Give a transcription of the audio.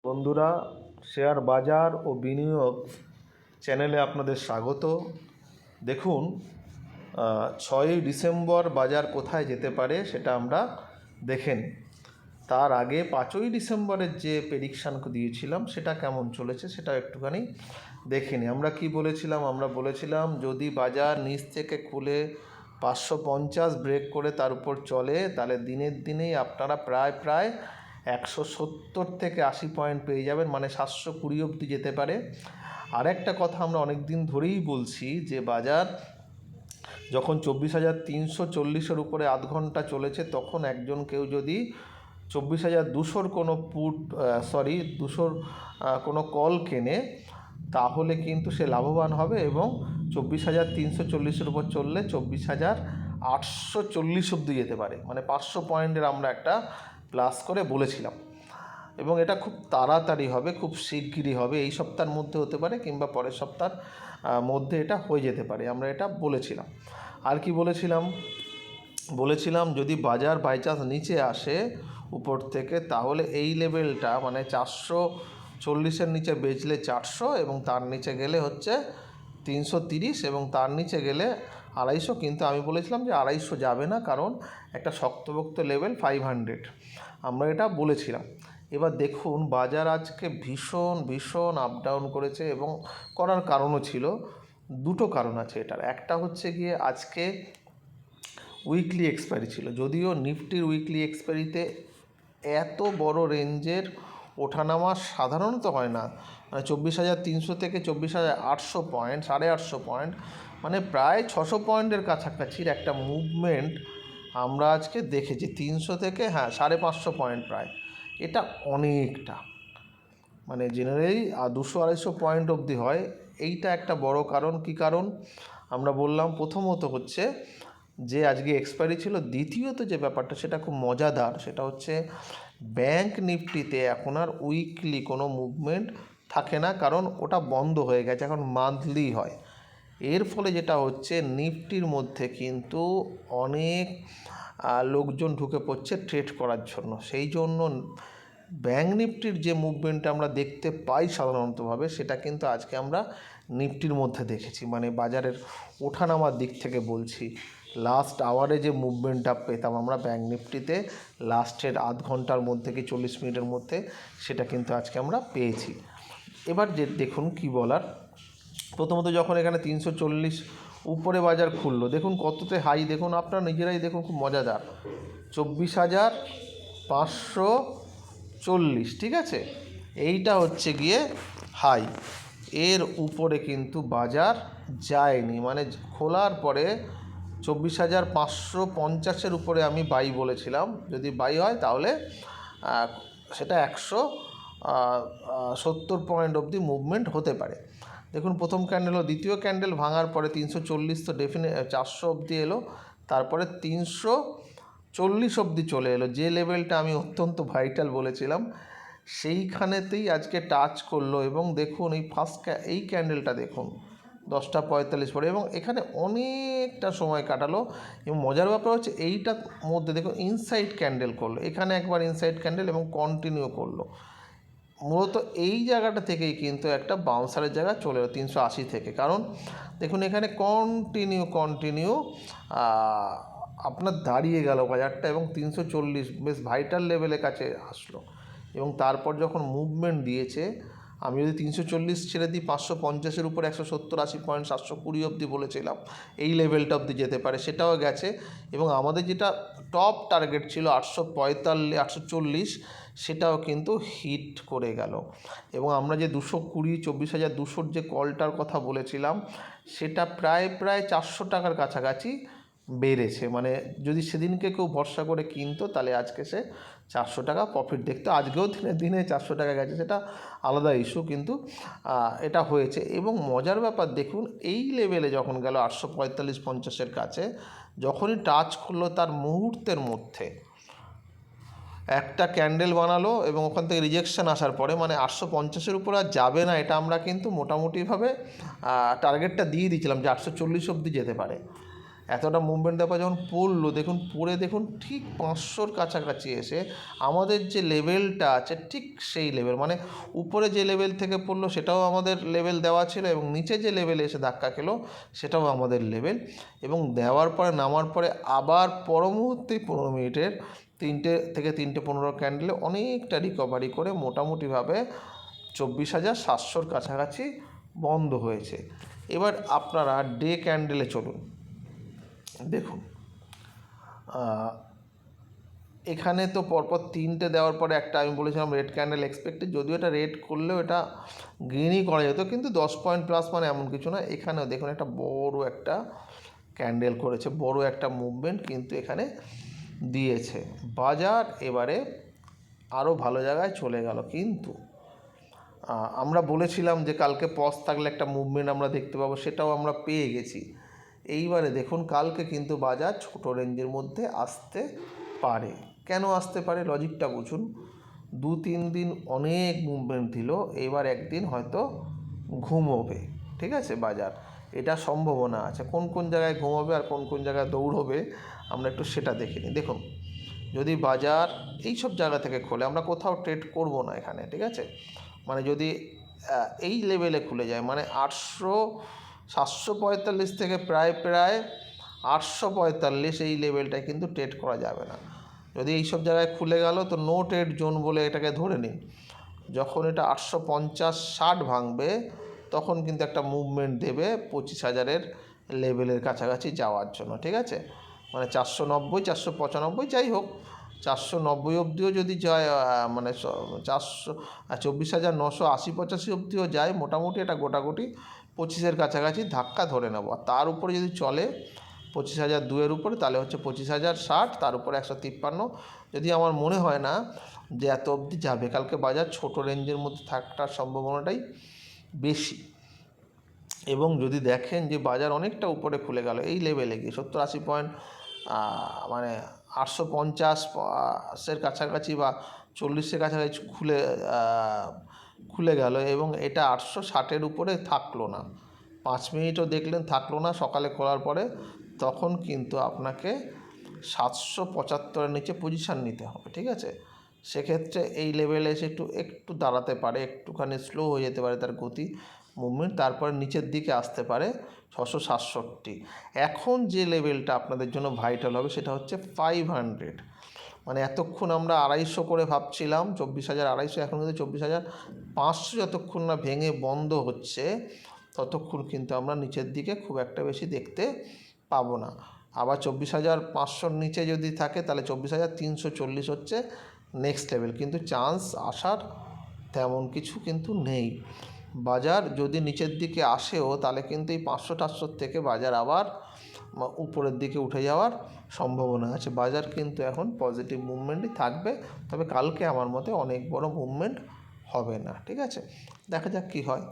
বন্ধুরা, শেয়ার বাজার ও বিনিয়োগ চ্যানেলে আপনাদের স্বাগত। দেখুন, 6ই ডিসেম্বর বাজার কোথায় যেতে পারে সেটা আমরা দেখে নিই। তার আগে 5ই ডিসেম্বরের যে প্রেডিকশান দিয়েছিলাম সেটা কেমন চলেছে সেটা একটুখানি দেখে নিই। আমরা কি বলেছিলাম? আমরা বলেছিলাম যদি বাজার নিচ থেকে খুলে 550 ব্রেক করে তার উপর চলে, তাহলে দিনের দিনেই আপনারা প্রায় 170 থেকে 80 পয়েন্ট পেয়ে যাবেন, মানে 720 অবধি যেতে পারে। আর একটা কথা আমরা অনেক দিন ধরেই বলছি যে বাজার যখন 24,340-এর উপরে আধ ঘন্টা চলেছে, তখন কেউ যদি 24,200-র কোনো কোনো কল কেনে, তাহলে কিন্তু সে লাভবান হবে এবং 24,340-এর উপর চললে 24,840 অবধি যেতে পারে, মানে 500 পয়েন্টের আমরা একটা প্লাস করে বলেছিলাম। এবং এটা খুব তাড়াতাড়ি হবে, খুব শিগগিরই হবে, এই সপ্তাহের মধ্যে হতে পারে কিংবা পরের সপ্তাহের মধ্যে এটা হয়ে যেতে পারে, আমরা এটা বলেছিলাম। আর কি বলেছিলাম যদি বাজার বাই চান্স নিচে আসে উপর থেকে, তাহলে এই লেভেলটা মানে 440-এর নিচে বেচলে 400 এবং তার নিচে গেলে হচ্ছে 330 এবং তার নিচে গেলে 250। কিন্তু আমি বলেছিলাম যে 250 যাবে না, কারণ একটা শক্তপোক্ত লেভেল 500, আমরা এটা বলেছিলাম। এবার দেখুন, বাজার আজকে ভীষণ আপ ডাউন করেছে এবং করার কারণও ছিল, দুটো কারণ আছে এটার। একটা হচ্ছে গিয়ে আজকে উইকলি এক্সপায়ারি ছিল, যদিও নিফটির উইকলি এক্সপায়ারিতে এত বড় রেঞ্জের ওঠানামা সাধারণত হয় না, মানে 24,300 থেকে 24,800 পয়েন্ট, 850 পয়েন্ট, মানে প্রায় 600 পয়েন্টের কাছাকাছির একটা মুভমেন্ট আমরা আজকে দেখেছি। 300 থেকে 550 পয়েন্ট প্রায়, এটা অনেকটা, মানে জেনারেলি 200-250 পয়েন্ট অবধি হয়। এইটা একটা বড় কারণ। কি কারণ? আমরা বললাম প্রথমত হচ্ছে যে আজকে এক্সপায়ারি ছিল। দ্বিতীয়ত যে ব্যাপারটা সেটা খুব মজাদার, সেটা হচ্ছে ব্যাংক নিফটিতে এখন আর উইকলি কোনো মুভমেন্ট থাকে না, কারণ ওটা বন্ধ হয়ে গেছে, এখন মান্থলি হয়। এর ফলে যেটা হচ্ছে, নিফটির মধ্যে কিন্তু অনেক লোকজন ঢুকে পড়ছে ট্রেড করার জন্য। সেই জন্য ব্যাংক নিফটির যে মুভমেন্টটা আমরা দেখতে পাই সাধারণতভাবে, সেটা কিন্তু আজকে আমরা নিফটির মধ্যে দেখেছি, মানে বাজারের ওঠানামার দিক থেকে বলছি। লাস্ট আওয়ারে যে মুভমেন্টটা পেতাম আমরা ব্যাংক নিফটিতে লাস্টের আধ ঘন্টার মধ্যে কি 40 মিনিটের মধ্যে, সেটা কিন্তু আজকে আমরা পেয়েছি। এবার যে দেখুন কি বলার, প্রথমত যখন এখানে 340 উপরে বাজার খুললো, দেখুন কততে হাই, দেখুন আপনারা নিজেরাই দেখুন, খুব মজাদার, 24,540, ঠিক আছে, এইটা হচ্ছে গিয়ে হাই। এর উপরে কিন্তু বাজার যায়নি, মানে খোলার পরে 24,550-এর উপরে আমি বাই বলেছিলাম, যদি বাই হয় তাহলে সেটা 170 পয়েন্ট অবধি মুভমেন্ট হতে পারে। দেখুন প্রথম ক্যান্ডেল ও দ্বিতীয় ক্যান্ডেল ভাঙার পরে 340 তো 400 অবধি এলো, তারপরে 340 অবধি চলে এলো, যে লেভেলটা আমি অত্যন্ত ভাইটাল বলেছিলাম সেইখানেতেই আজকে টাচ করলো। এবং দেখুন এই ক্যান্ডেলটা দেখুন 10:45 পরে, এবং এখানে অনেকটা সময় কাটালো। এবং মজার ব্যাপার হচ্ছে এইটার মধ্যে দেখুন ইনসাইড ক্যান্ডেল করলো, এখানে একবার ইনসাইড ক্যান্ডেল এবং কন্টিনিউ করলো। মূলত এই জায়গাটা থেকেই কিন্তু একটা বাউন্সারের জায়গা চলে এলো 380 থেকে, কারণ দেখুন এখানে কন্টিনিউ আপনার দাঁড়িয়ে গেল বাজারটা এবং 340 বেশ ভাইটাল লেভেলের কাছে আসলো। এবং তারপর যখন মুভমেন্ট দিয়েছে, আমি যদি 340 ছেড়ে দিই, 550-এর উপরে 170-80 পয়েন্ট 720 অবধি বলেছিলাম এই লেভেলটা অবধি যেতে পারে, সেটাও গেছে। এবং আমাদের যেটা টপ টার্গেট ছিল 845 840, সেটাও কিন্তু হিট করে গেল। এবং আমরা যে 220 24,200-র যে কলটার কথা বলেছিলাম, সেটা প্রায় 400 টাকার কাছাকাছি বেড়েছে। মানে যদি সেদিনকে কেউ ভরসা করে কিনতো, তাহলে আজকে সে 400 টাকা প্রফিট দেখতো। আজকেও দিনে 400 টাকা গেছে, সেটা আলাদা ইস্যু, কিন্তু এটা হয়েছে। এবং মজার ব্যাপার দেখুন, এই লেভেলে যখন গেল 845-50-এর কাছে, যখনই টাচ করলো তার মুহূর্তের মধ্যে একটা ক্যান্ডেল বানালো এবং ওখান থেকে রিজেকশন আসার পরে, মানে 850-এর উপর আর যাবে না, এটা আমরা কিন্তু মোটামুটিভাবে টার্গেটটা দিয়ে দিয়েছিলাম যে 840 অবধি যেতে পারে। এতটা মুভমেন্ট দেওয়ার পর যখন পড়লো, দেখুন পড়ে দেখুন ঠিক 500-র কাছাকাছি এসে আমাদের যে লেভেলটা আছে ঠিক সেই লেভেল, মানে উপরে যে লেভেল থেকে পড়লো সেটাও আমাদের লেভেল দেওয়া ছিল এবং নিচে যে লেভেলে এসে ধাক্কা খেলো সেটাও আমাদের লেভেল। এবং দেওয়ার পরে নামার পরে আবার পর মুহূর্তেই 15 মিনিটের 3টে থেকে 3:15 ক্যান্ডেলে অনেকটা রিকভারি করে মোটামুটিভাবে 24,700-র কাছাকাছি বন্ধ হয়েছে। এবার আপনারা ডে ক্যান্ডেলে চলুন। দেখুন এখানে তো পরপর 3টে দেওয়ার পরে একটা আমি বলেছিলাম রেড ক্যান্ডেল এক্সপেক্টেড, যদিও এটা রেড করলেও এটা গ্রিনই করা যেত, কিন্তু 10 পয়েন্ট প্লাস মানে এমন কিছু না। এখানেও দেখুন একটা বড় একটা ক্যান্ডেল করেছে, বড় একটা মুভমেন্ট কিন্তু এখানে দিয়েছে। বাজার এবারে আরও ভালো জায়গায় চলে গেল, কিন্তু আমরা বলেছিলাম যে কালকে পজ থাকলে একটা মুভমেন্ট আমরা দেখতে পাবো, সেটাও আমরা পেয়ে গেছি। এইবারে দেখুন কালকে কিন্তু বাজার ছোট রেঞ্জের মধ্যে আসতে পারে। কেন আসতে পারে লজিকটা বুঝুন। 2-3 দিন অনেক মুভমেন্ট দিল, এবার একদিন হয়তো ঘুমোবে, ঠিক আছে বাজার, এটা সম্ভাবনা আছে। কোন কোন জায়গায় ঘুমোবে আর কোন কোন জায়গায় দৌড়বে আমরা একটু সেটা দেখে নিই। দেখুন যদি বাজার এই সব জায়গা থেকে খোলে, আমরা কোথাও ট্রেড করব না এখানে, ঠিক আছে, মানে যদি এই লেভেলে খুলে যায় মানে 745 থেকে প্রায় 845 এই লেভেলটায় কিন্তু ট্রেড করা যাবে না। যদি এই সব জায়গায় খুলে গেল তো নো ট্রেড জোন বলে এটাকে ধরে নিন। যখন এটা 850-60 ভাঙবে তখন কিন্তু একটা মুভমেন্ট দেবে 25,000-এর লেভেলের কাছাকাছি যাওয়ার জন্য, ঠিক আছে, মানে 490 495 যাই হোক 490 অবধিও যদি যায়, মানে 24,980-85 অবধিও যায়, মোটামুটি এটা গোটাগুটি 25-এর কাছাকাছি ধাক্কা ধরে নেব। আর তার উপরে যদি চলে 25,002-এর উপরে তাহলে হচ্ছে 25,060, তার উপরে 153। যদি আমার মনে হয় না যে এত অবধি যাবে, কালকে বাজার ছোট রেঞ্জের মধ্যে থাকার সম্ভাবনাটাই বেশি। এবং যদি দেখেন যে বাজার অনেকটা উপরে খুলে গেল এই লেভেলে গিয়ে 70-80 পয়েন্ট, মানে 850-এর কাছাকাছি বা 40-এর কাছাকাছি খুলে গেল এবং এটা 860-এর উপরে থাকলো না, 5 মিনিটও দেখলেন থাকলো না সকালে খোলার পরে, তখন কিন্তু আপনাকে 775-এর নিচে পজিশান নিতে হবে, ঠিক আছে। সেক্ষেত্রে এই লেভেলে এসে একটু দাঁড়াতে পারে, একটুখানি স্লো হয়ে যেতে পারে তার গতি মুভমেন্ট, তারপরে নিচের দিকে আসতে পারে 667। এখন যে লেভেলটা আপনাদের জন্য ভাইটাল হবে সেটা হচ্ছে 500, মানে এতক্ষণ আমরা 250 করে ভাবছিলাম 24,250, এখন কিন্তু 24,500 যতক্ষণ না ভেঙে বন্ধ হচ্ছে ততক্ষণ কিন্তু আমরা নিচের দিকে খুব একটা বেশি দেখতে পাবো না। আবার 24,500-র নিচে যদি থাকে তাহলে 24,340 হচ্ছে নেক্সট লেভেল, কিন্তু চান্স আসার তেমন কিছু কিন্তু নেই। বাজার যদি নিচের দিকে আসেও তাহলে কিন্তু এই 500-400 থেকে বাজার আবার উপরের দিকে উঠে যাওয়ার সম্ভাবনা আছে। বাজার কিন্তু এখন পজিটিভ মুভমেন্টই থাকবে, তবে কালকে আমার মতে অনেক বড় মুভমেন্ট হবে না, ঠিক আছে, দেখা যাক কী হয়।